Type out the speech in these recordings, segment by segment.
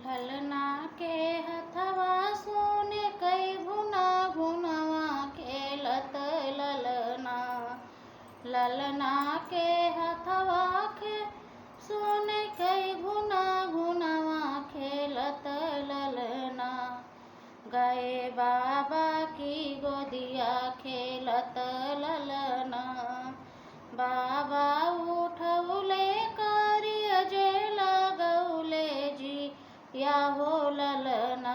ललना के हथवा सोने कई गुना गुनवा खेलत ललना। ललना के हथवा के सोने कई गुना गुनवा खेलत ललना। गए बाबा की गोदिया खेलत ललना। बाबा उठौले कार्य जे लगौले जी या हो ललना।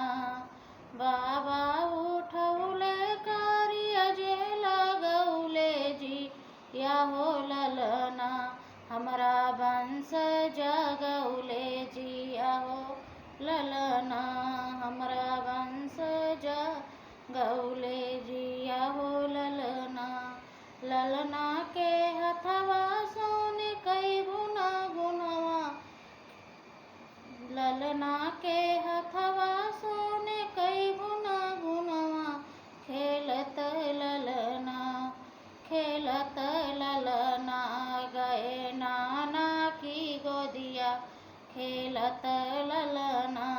बाबा उठौले कार्य जे लगौले जी या हो ललना। हमरा वंश जगौले जी या हो ललना। हमरा वंश जगौले जी या हो ललना। ललना के हथवा सोने कई गुना गुनवा। ललना के हथवा सोने कई गुना गुनवा खेलत ललना। खेलत ललना। गए नाना की गोदिया खेलत ललना।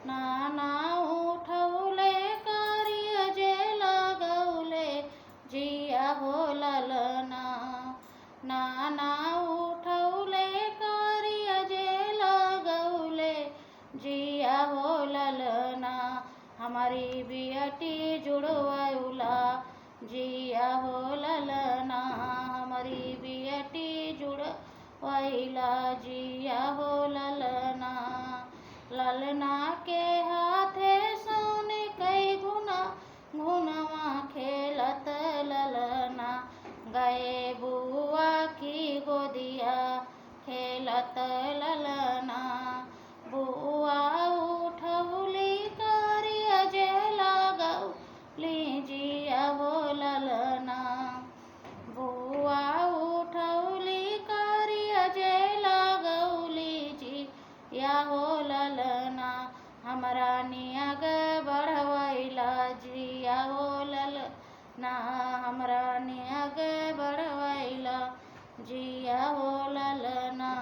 नाना उठौले कार्य जे लगौले जिया हो ललना। नाना उठौले कार्य जे लगौले जिया हो ललना। हमारी बियटी जुड़वैला जिया हो ललना। हमारी बियटी जुड़वैला जिया हो ललना। ललना के हाथे सोने कई गुना गुनवा खेलत ललना। गए बुआ की गोदिया खेलत ललना। बुआ उठौली कार्य जे लगौली जिया हो ललना। बुआ उठौली कार्य जे लगौली जिया हो ललना। हमरा नियग बढ़वैला जिया हो ललना। हमरा नियग बढ़वैला जिया हो ललना।